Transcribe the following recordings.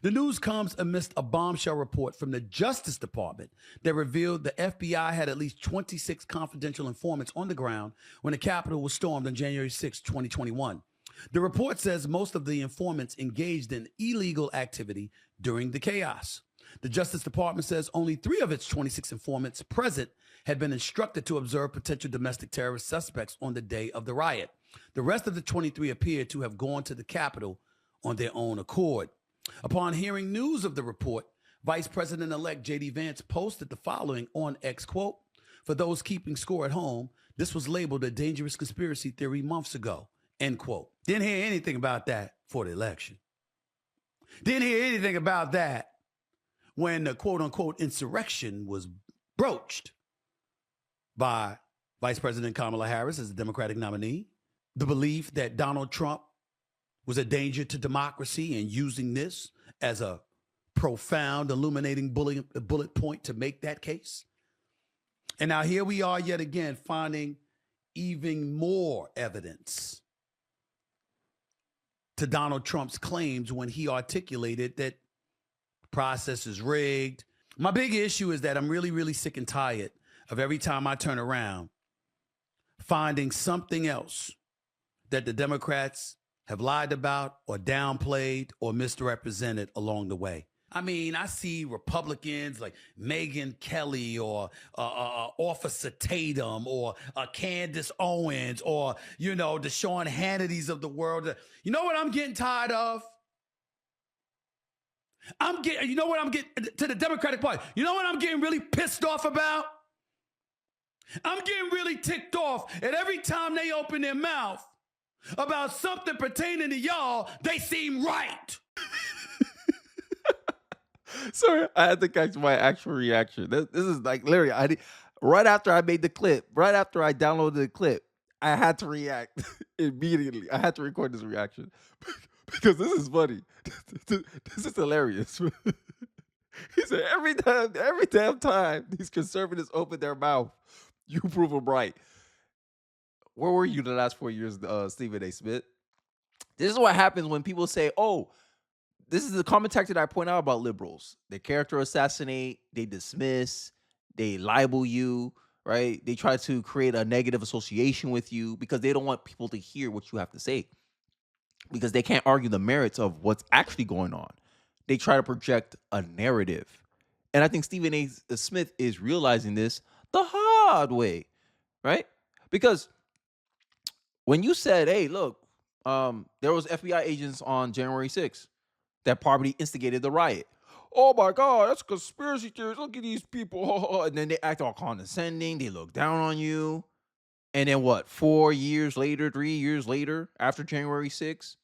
The news comes amidst a bombshell report from the Justice Department that revealed the FBI had at least 26 confidential informants on the ground when the Capitol was stormed on January 6, 2021. The report says most of the informants engaged in illegal activity during the chaos. The Justice Department says only 3 of its 26 informants present had been instructed to observe potential domestic terrorist suspects on the day of the riot. The rest of the 23 appeared to have gone to the Capitol on their own accord. Upon hearing news of the report, Vice President-elect J.D. Vance posted the following on X, quote, "For those keeping score at home, this was labeled a dangerous conspiracy theory months ago," end quote. Didn't hear anything about that for the election. Didn't hear anything about that when the quote-unquote insurrection was broached by Vice President Kamala Harris as the Democratic nominee. The belief that Donald Trump was a danger to democracy and using this as a profound, illuminating bullet point to make that case. And now here we are yet again finding even more evidence to Donald Trump's claims when he articulated that the process is rigged. My big issue is that I'm really, really sick and tired of every time I turn around finding something else that the Democrats have lied about or downplayed or misrepresented along the way. I mean, I see Republicans like Megyn Kelly or Officer Tatum or Candace Owens or, the Sean Hannitys of the world. You know what I'm getting tired of? To the Democratic Party. You know what I'm getting really pissed off about? I'm getting really ticked off at every time they open their mouth about something pertaining to y'all, they seem right. Sorry, I had to catch my actual reaction. This is like literally, right after I made the clip, right after I downloaded the clip, I had to react immediately. I had to record this reaction because this is funny. This is hilarious. He said every damn time these conservatives open their mouth, you prove them right. Where were you the last 4 years, Stephen A. Smith? This is what happens when people say, "Oh, this is the common tactic I point out about liberals. They character assassinate, they dismiss, they libel you, right? They try to create a negative association with you because they don't want people to hear what you have to say because they can't argue the merits of what's actually going on. They try to project a narrative. And I think Stephen A. Smith is realizing this the hard way, right? Because when you said, "Hey, look, there was FBI agents on January 6th that probably instigated the riot." "Oh my God, that's conspiracy theories. Look at these people." And then they act all condescending. They look down on you. And then what? 4 years later, 3 years later, after January 6th,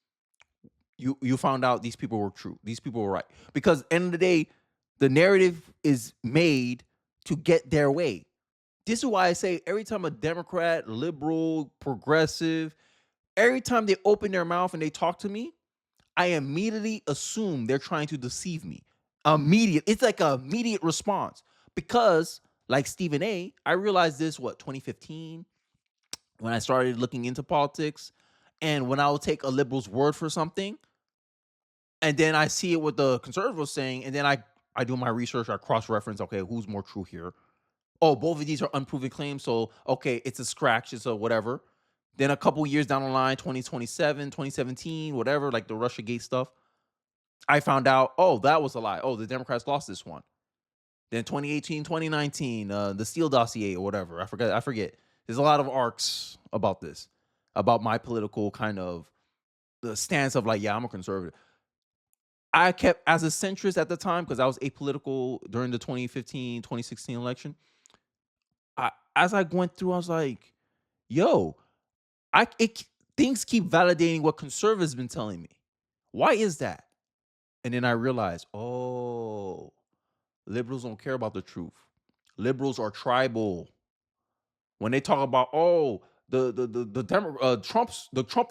you found out these people were true. These people were right. Because at the end of the day, the narrative is made to get their way. This is why I say every time a Democrat, liberal, progressive, every time they open their mouth and they talk to me, I immediately assume they're trying to deceive me. It's like an immediate response. Because, like Stephen A., I realized this, 2015, when I started looking into politics. And when I will take a liberal's word for something, and then I see it what the conservative was saying, and then I do my research, I cross-reference, okay, who's more true here? Oh, both of these are unproven claims, so, okay, it's a scratch, it's a whatever. Then a couple years down the line, 2027, 2017, whatever, like the Russiagate stuff, I found out, oh, that was a lie. Oh, the Democrats lost this one. Then 2018, 2019, the Steele dossier or whatever. I forget. There's a lot of arcs about this, about my political kind of the stance of like, yeah, I'm a conservative. I kept as a centrist at the time because I was apolitical during the 2015, 2016 election. As I went through, I was like, yo, things keep validating what conservatives been telling me. Why is that? And then I realized, oh, liberals don't care about the truth. Liberals are tribal. When they talk about, oh, Trump's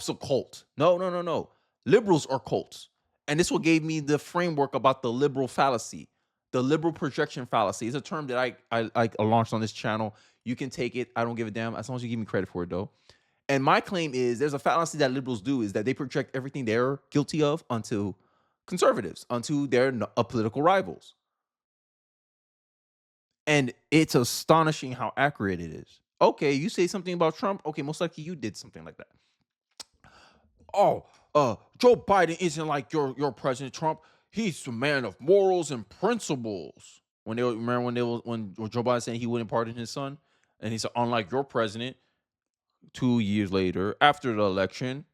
a cult. No. Liberals are cults. And this what gave me the framework about the liberal fallacy, the liberal projection fallacy. It's a term that I launched on this channel. You can take it. I don't give a damn as long as you give me credit for it, though. And my claim is there's a fallacy that liberals do is that they project everything they're guilty of onto conservatives unto their political rivals. And it's astonishing how accurate it is. Okay, you say something about Trump. Okay, most likely you did something like that. Oh, Joe Biden isn't like your president Trump. He's a man of morals and principles. When they remember when Joe Biden saying he wouldn't pardon his son, and he said, unlike your president, 2 years later after the election,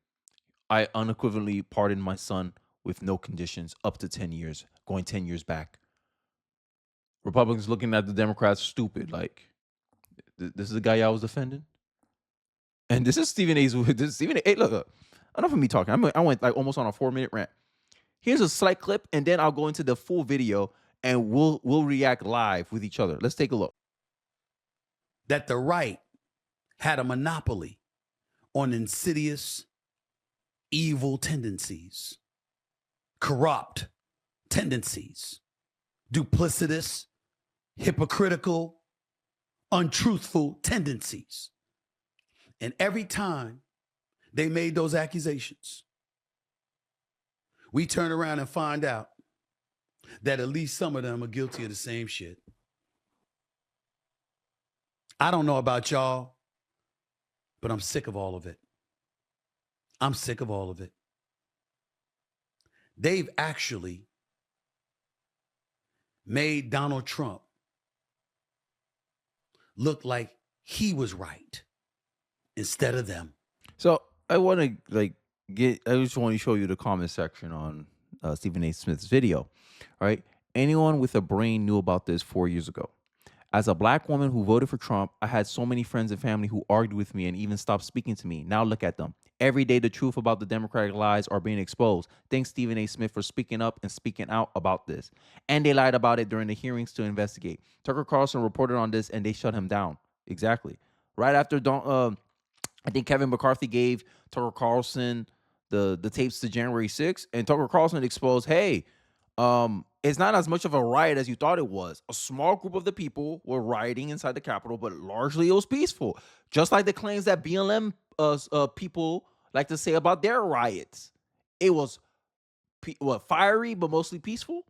I unequivocally pardoned my son with no conditions up to 10 years, going 10 years back. Republicans looking at the Democrats stupid, like this is the guy I was defending. And this is Stephen A's. This is Stephen A. Hey, look, enough of me talking. I went like almost on a 4-minute rant. Here's a slight clip, and then I'll go into the full video, and we'll react live with each other. Let's take a look. That the right had a monopoly on insidious, evil tendencies, corrupt tendencies, duplicitous, hypocritical, untruthful tendencies. And every time they made those accusations, we turn around and find out that at least some of them are guilty of the same shit. I don't know about y'all, but I'm sick of all of it. I'm sick of all of it. They've actually made Donald Trump look like he was right instead of them. So I want to I just want to show you the comment section on Stephen A. Smith's video. All right. Anyone with a brain knew about this 4 years ago. As a black woman who voted for Trump, I had so many friends and family who argued with me and even stopped speaking to me. Now look at them. Every day, the truth about the Democratic lies are being exposed. Thanks, Stephen A. Smith, for speaking up and speaking out about this. And they lied about it during the hearings to investigate. Tucker Carlson reported on this, and they shut him down. Exactly. Right after I think Kevin McCarthy gave Tucker Carlson the tapes to January 6th, and Tucker Carlson exposed, hey, it's not as much of a riot as you thought it was. A small group of the people were rioting inside the Capitol, but largely it was peaceful. Just like the claims that BLM people like to say about their riots. It was fiery, but mostly peaceful.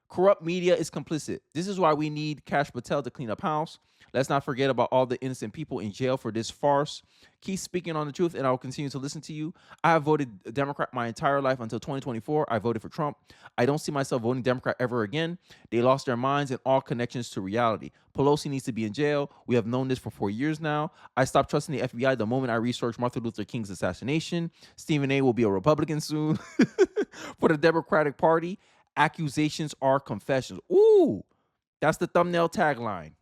Corrupt media is complicit. This is why we need Kash Patel to clean up house. Let's not forget about all the innocent people in jail for this farce. Keep speaking on the truth, and I will continue to listen to you. I have voted Democrat my entire life until 2024. I voted for Trump. I don't see myself voting Democrat ever again. They lost their minds and all connections to reality. Pelosi needs to be in jail. We have known this for 4 years now. I stopped trusting the FBI the moment I researched Martin Luther King's assassination. Stephen A. will be a Republican soon. For the Democratic Party, accusations are confessions. Ooh, that's the thumbnail tagline.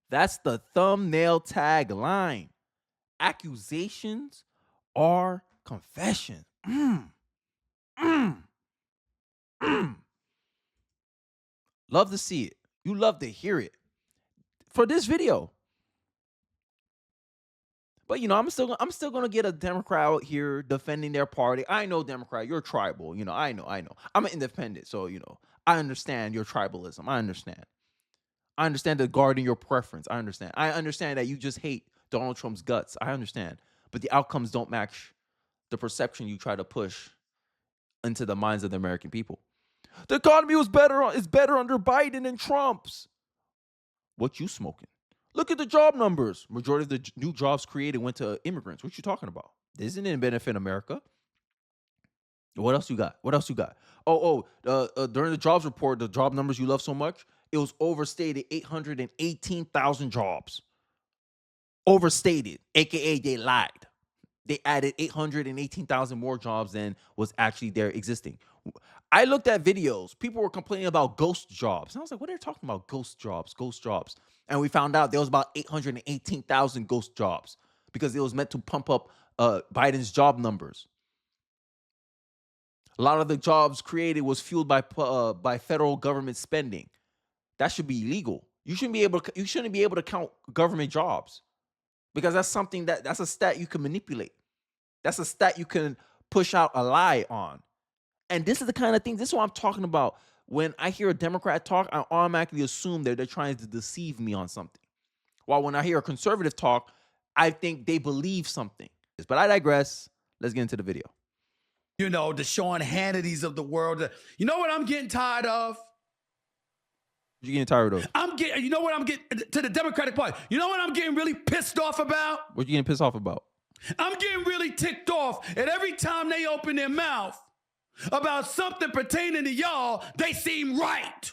That's the thumbnail tagline. Accusations are confessions. Love to see it. You love to hear it. For this video. But I'm still gonna get a Democrat out here defending their party. I know, Democrat, you're tribal. I know. I'm an independent, so I understand your tribalism. I understand the guarding your preference. I understand that you just hate Donald Trump's guts. I understand. But the outcomes don't match the perception you try to push into the minds of the American people. The economy is better under Biden and Trump's. What you smoking? Look at the job numbers. Majority of the new jobs created went to immigrants. What you talking about? This isn't benefit America. What else you got? During the jobs report, the job numbers you love so much, it was overstated 818,000 jobs. Overstated, aka they lied. They added 818,000 more jobs than was actually there existing. I looked at videos. People were complaining about ghost jobs. And I was like, what are they talking about? Ghost jobs. And we found out there was about 818,000 ghost jobs because it was meant to pump up Biden's job numbers. A lot of the jobs created was fueled by federal government spending. That should be illegal. You shouldn't be able to count government jobs because that's a stat you can manipulate. That's a stat you can push out a lie on. And this is the kind of thing, this is what I'm talking about. When I hear a Democrat talk, I automatically assume that they're trying to deceive me on something. While when I hear a conservative talk, I think they believe something. But I digress. Let's get into the video. You know, the Sean Hannitys of the world. You know what I'm getting tired of? You getting tired of? You know what I'm getting to the Democratic Party. You know what I'm getting really pissed off about? What you getting pissed off about? I'm getting really ticked off at every time they open their mouth about something pertaining to y'all, they seem right.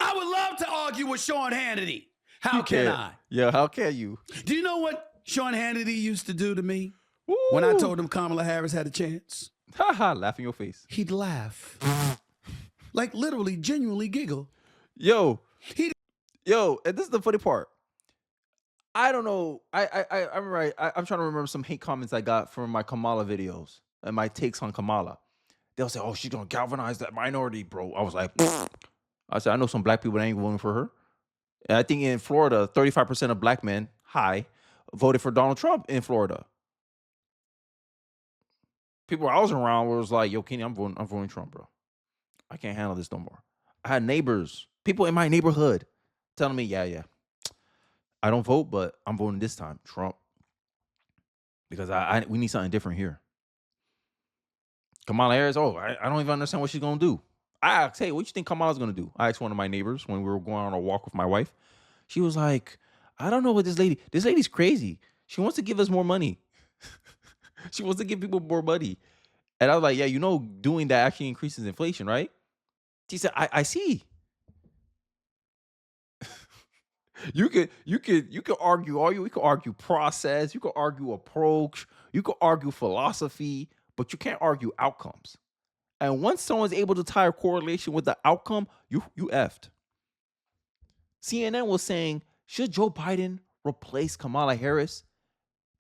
I would love to argue with Sean Hannity. How can I? Yeah, how can you? Do you know what Sean Hannity used to do to me Woo. when I told him Kamala Harris had a chance? Ha ha, laugh in your face. He'd laugh. Like literally, genuinely giggle. Yo, and this is the funny part. I don't know. I'm right. I'm trying to remember some hate comments I got from my Kamala videos and my takes on Kamala. They'll say, "Oh, she's gonna galvanize that minority, bro." I was like, I said, I know some black people that ain't voting for her. And I think in Florida, 35% of black men, voted for Donald Trump in Florida. People I was around was like, "Yo, Kenny, I'm voting Trump, bro. I can't handle this no more." I had neighbors, people in my neighborhood, telling me, "Yeah, I don't vote, but I'm voting this time, Trump, because we need something different here." Kamala Harris, I don't even understand what she's gonna do. I asked, "Hey, what you think Kamala's gonna do?" I asked one of my neighbors when we were going on a walk with my wife. She was like, "I don't know what this lady's crazy. She wants to give us more money. She wants to give people more money." And I was like, "Yeah, doing that actually increases inflation, right?" She said, I see. You could argue we could argue process, you could argue approach, you could argue philosophy, but you can't argue outcomes. And once someone's able to tie a correlation with the outcome, you effed. CNN was saying, should Joe Biden replace Kamala Harris?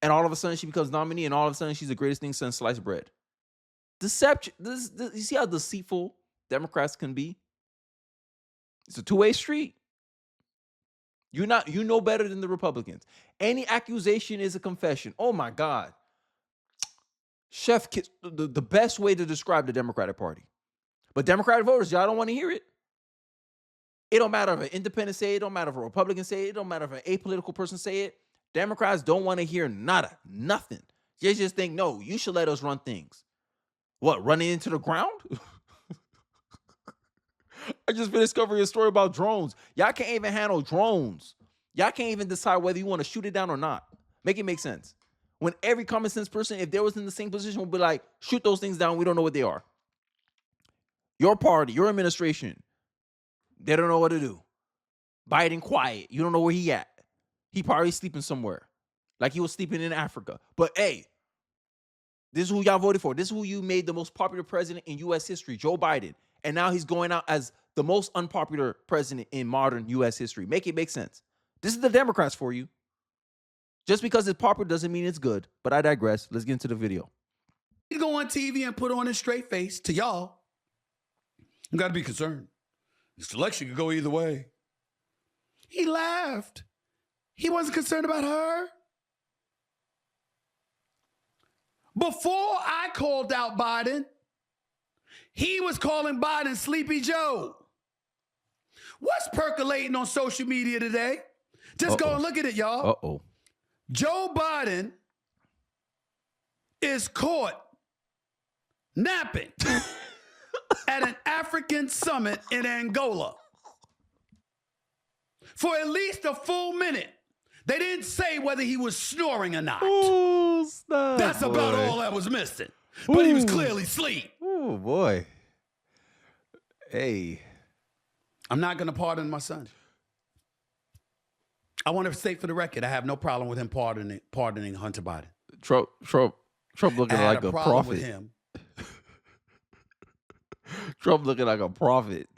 And all of a sudden she becomes nominee, and all of a sudden she's the greatest thing since sliced bread. Deception. You see how deceitful Democrats can be? It's a two-way street. You know better than the Republicans. Any accusation is a confession. Oh my God. Chef kiss, the best way to describe the Democratic Party. But Democratic voters, y'all don't want to hear it. It don't matter if an independent say it, don't matter if a Republican say it, don't matter if an apolitical person say it. Democrats don't want to hear nothing. They just think, no, you should let us run things. What, running into the ground? I just finished covering a story about drones. Y'all can't even handle drones. Y'all can't even decide whether you want to shoot it down or not. Make it make sense. When every common sense person, if they was in the same position, would be like, shoot those things down. We don't know what they are. Your party, your administration, they don't know what to do. Biden quiet. You don't know where he at. He probably sleeping somewhere. Like he was sleeping in Africa. But hey, this is who y'all voted for. This is who you made the most popular president in U.S. history, Joe Biden. And now he's going out as the most unpopular president in modern U.S. history. Make it make sense. This is the Democrats for you. Just because it's popular doesn't mean it's good. But I digress. Let's get into the video. He'd go on TV and put on a straight face to y'all. You got to be concerned. This election could go either way. He laughed. He wasn't concerned about her. Before I called out Biden, he was calling Biden Sleepy Joe. What's percolating on social media today? Just go and look at it, y'all. Joe Biden is caught napping at an African summit in Angola for at least a full minute. They didn't say whether he was snoring or not. Ooh, snap, That's boy. about all that was missing. But he was clearly asleep. Oh, boy. Hey. I'm not going to pardon my son. I want to state for the record, I have no problem with him pardoning Hunter Biden. Trump looking like a prophet. With him. Trump looking like a prophet.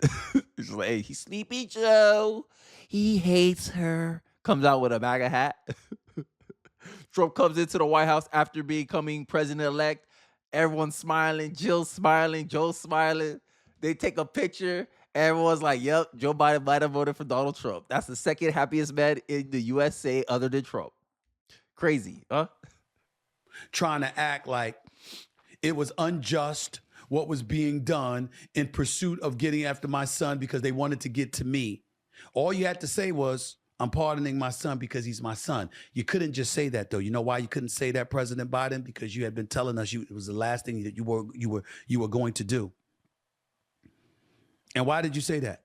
He's like, hey, he's Sleepy Joe. He hates her. Comes out with a MAGA hat. Trump comes into the White House after becoming president-elect. Everyone's smiling. Jill's smiling. Joe's smiling. They take a picture. Everyone's like, yep, Joe Biden might have voted for Donald Trump. That's the second happiest man in the USA other than Trump. Crazy, huh? Trying to act like it was unjust what was being done in pursuit of getting after my son because they wanted to get to me. All you had to say was, I'm pardoning my son because he's my son. You couldn't just say that, though. You know why you couldn't say that, President Biden? Because you had been telling us it was the last thing that you were going to do. And why did you say that?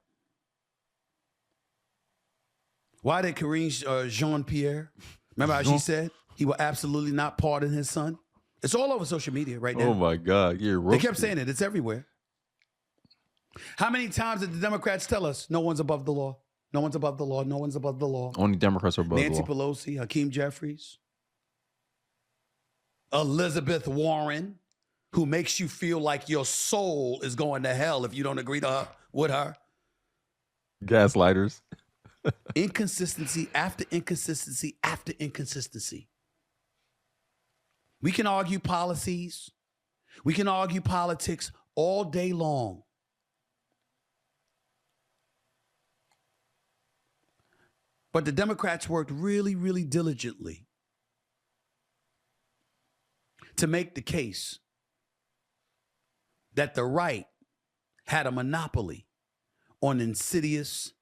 Why did Karine Jean-Pierre, remember how she said he will absolutely not pardon his son? It's all over social media right now. Oh my God, you're They kept saying it. It's everywhere. How many times did the Democrats tell us no one's above the law? No one's above the law. No one's above the law. Only Democrats are above Nancy the law. Pelosi, Hakeem Jeffries, Elizabeth Warren, who makes you feel like your soul is going to hell if you don't agree with her. Gaslighters. Inconsistency after inconsistency after inconsistency. We can argue policies. We can argue politics all day long. But the Democrats worked really, really diligently to make the case that the right had a monopoly on insidious,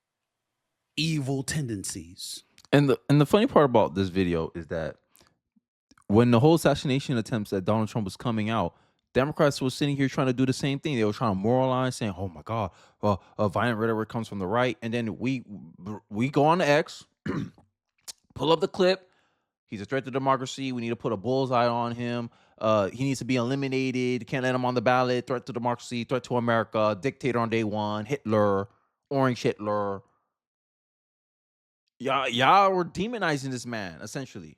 evil tendencies. And the funny part about this video is that when the whole assassination attempts at Donald Trump was coming out, Democrats were sitting here trying to do the same thing. They were trying to moralize, saying, "Oh my God, violent rhetoric comes from the right." And then we go on to X, pull up the clip. He's a threat to democracy. We need to put a bullseye on him. He needs to be eliminated. Can't let him on the ballot. Threat to democracy. Threat to America. Dictator on day one. Hitler. Orange Hitler. Y'all were demonizing this man, essentially.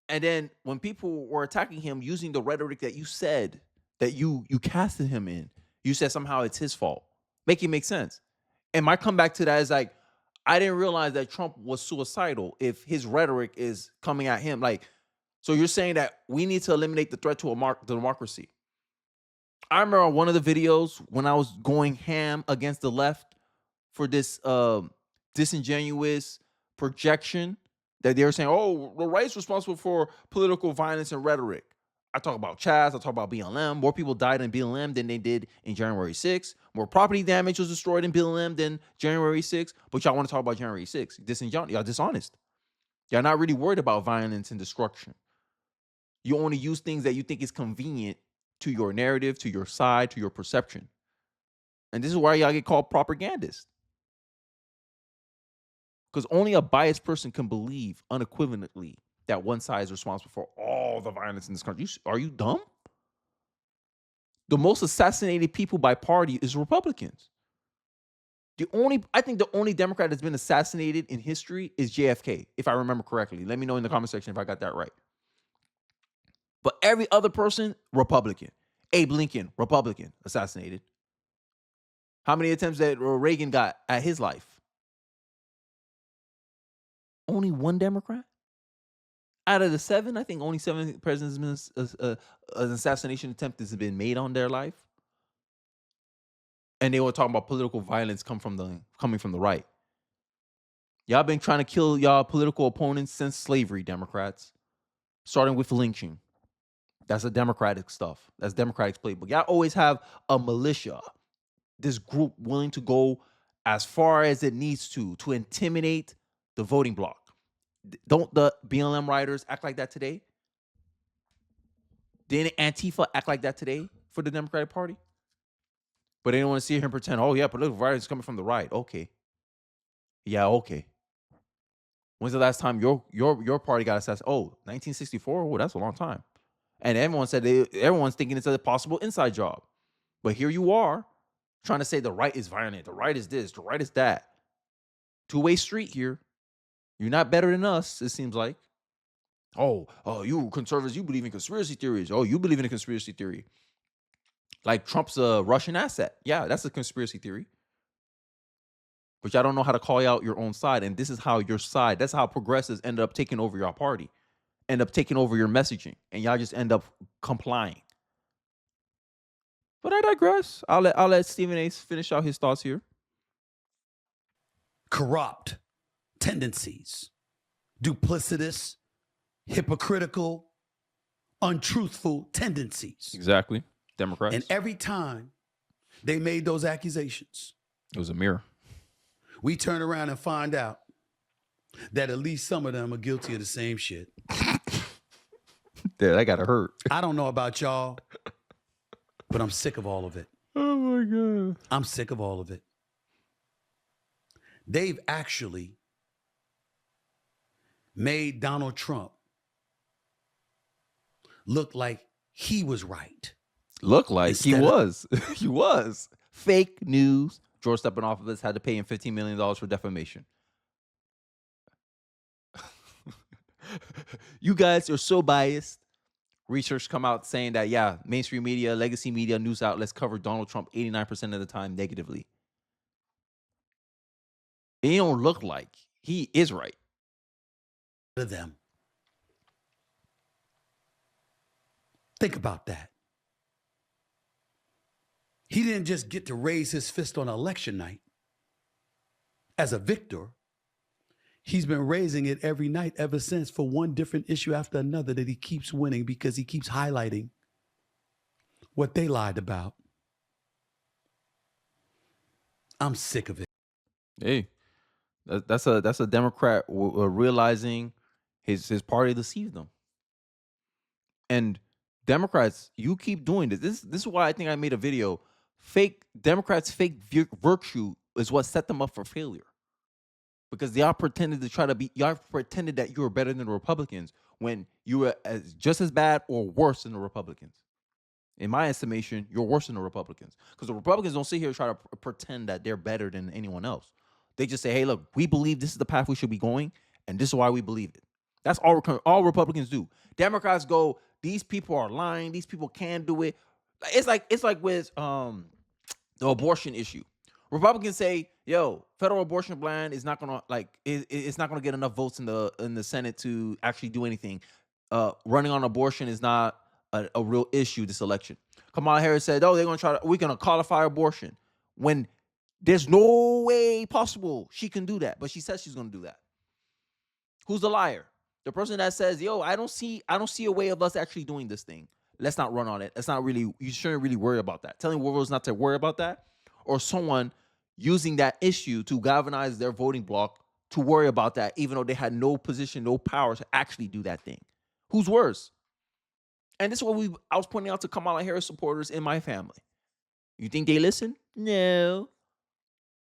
And then when people were attacking him using the rhetoric that you said, that you casted him in, you said somehow it's his fault. Make it make sense. And my comeback to that is like, I didn't realize that Trump was suicidal if his rhetoric is coming at him. Like, so you're saying that we need to eliminate the threat to democracy. I remember on one of the videos when I was going ham against the left for this disingenuous projection that they were saying, oh, the right's responsible for political violence and rhetoric. I talk about Chaz, I talk about BLM. More people died in BLM than they did in January 6th. More property damage was destroyed in BLM than January 6th. But y'all want to talk about January 6th. Y'all dishonest. Y'all not really worried about violence and destruction. You only use things that you think is convenient to your narrative, to your side, to your perception. And this is why y'all get called propagandists. Because only a biased person can believe unequivocally that one side is responsible for all the violence in this country. Are you dumb? The most assassinated people by party is Republicans. I think the only Democrat that's been assassinated in history is JFK, if I remember correctly. Let me know in the comment section if I got that right. But every other person, Republican. Abe Lincoln, Republican, assassinated. How many attempts that Reagan got at his life? Only one Democrat? Out of the 7, I think only 7 presidents an assassination attempt has been made on their life. And they were talking about political violence coming from the right. Y'all been trying to kill y'all political opponents since slavery, Democrats. Starting with lynching. That's a Democratic stuff. That's Democratic playbook. Y'all always have a militia. This group willing to go as far as it needs to intimidate the voting bloc. Don't the BLM riders act like that today? Didn't Antifa act like that today for the Democratic Party? But they don't want to see him pretend, oh yeah, political violence is coming from the right. Okay. Yeah, okay. When's the last time your party got assassinated? Oh, 1964? Oh, that's a long time. And everyone's thinking it's a possible inside job. But here you are trying to say the right is violent, the right is this, the right is that. Two-way street here. You're not better than us, it seems like. Oh, you conservatives, you believe in conspiracy theories. Oh, you believe in a conspiracy theory. Like Trump's a Russian asset. Yeah, that's a conspiracy theory. But y'all don't know how to call out your own side. And this is how your side, that's how progressives end up taking over your party, end up taking over your messaging. And y'all just end up complying. But I digress. I'll let Stephen A. finish out his thoughts here. Corrupt tendencies, duplicitous, hypocritical, untruthful tendencies. Exactly. Democrats. And every time they made those accusations, it was a mirror. We turn around and find out that at least some of them are guilty of the same shit. Dude, that gotta hurt. I don't know about y'all, but I'm sick of all of it. Oh my God. I'm sick of all of it. They've actually made Donald Trump look like he was right. Look like he Instead of- was. He was. Fake news. George Stephanopoulos had to pay him $15 million for defamation. You guys are so biased. Research come out saying that, yeah, mainstream media, legacy media, news outlets cover Donald Trump 89% of the time negatively. It don't look like he is right. To them. Think about that. He didn't just get to raise his fist on election night as a victor. He's been raising it every night ever since for one different issue after another that he keeps winning because he keeps highlighting what they lied about. I'm sick of it. Hey, that's a Democrat realizing his party deceived them. And Democrats, you keep doing this. This is why I think I made a video. Democrats' fake virtue is what set them up for failure. Because y'all pretended y'all pretended that you were better than the Republicans when you were just as bad or worse than the Republicans. In my estimation, you're worse than the Republicans. Because the Republicans don't sit here and try to pretend that they're better than anyone else. They just say, hey, look, we believe this is the path we should be going, and this is why we believe it. That's all Republicans do. Democrats go, these people are lying, these people can do it. It's like with the abortion issue. Republicans say, yo, federal abortion ban is not gonna it's not gonna get enough votes in the Senate to actually do anything. Running on abortion is not a real issue this election. Kamala Harris said, oh, we're gonna codify abortion when there's no way possible she can do that, but she says she's gonna do that. Who's the liar? The person that says, yo, I don't see a way of us actually doing this thing. Let's not run on it. You shouldn't really worry about that. Telling voters not to worry about that, or someone using that issue to galvanize their voting bloc to worry about that, even though they had no position, no power to actually do that thing. Who's worse? And this is what I was pointing out to Kamala Harris supporters in my family. You think they listen? No.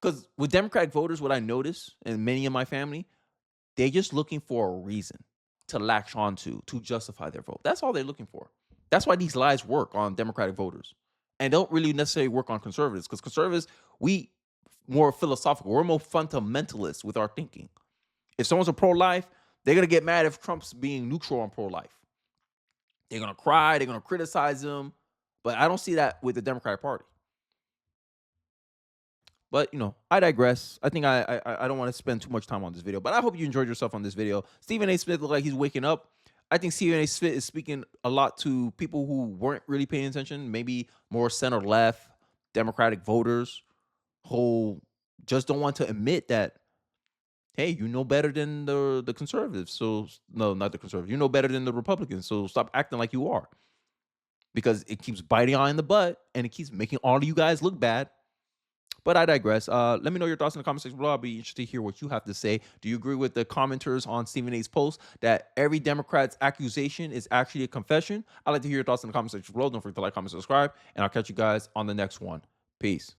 Because with Democratic voters, what I notice, and many in my family, they're just looking for a reason to latch onto to justify their vote. That's all they're looking for. That's why these lies work on Democratic voters and don't really necessarily work on conservatives, because conservatives, we more philosophical. We're more fundamentalists with our thinking. If someone's a pro-life, they're going to get mad if Trump's being neutral on pro-life. They're going to cry. They're going to criticize him. But I don't see that with the Democratic Party. But, I digress. I think I don't want to spend too much time on this video, but I hope you enjoyed yourself on this video. Stephen A. Smith looked like he's waking up. I think Stephen A. Smith is speaking a lot to people who weren't really paying attention, maybe more center-left, Democratic voters who just don't want to admit that, hey, you know better than the conservatives. So, no, not the conservatives. You know better than the Republicans. So stop acting like you are. Because it keeps biting on in the butt, and it keeps making all of you guys look bad. But I digress. Let me know your thoughts in the comment section below. I'll be interested to hear what you have to say. Do you agree with the commenters on Stephen A's post that every Democrat's accusation is actually a confession? I'd like to hear your thoughts in the comment section below. Don't forget to like, comment, subscribe, and I'll catch you guys on the next one. Peace.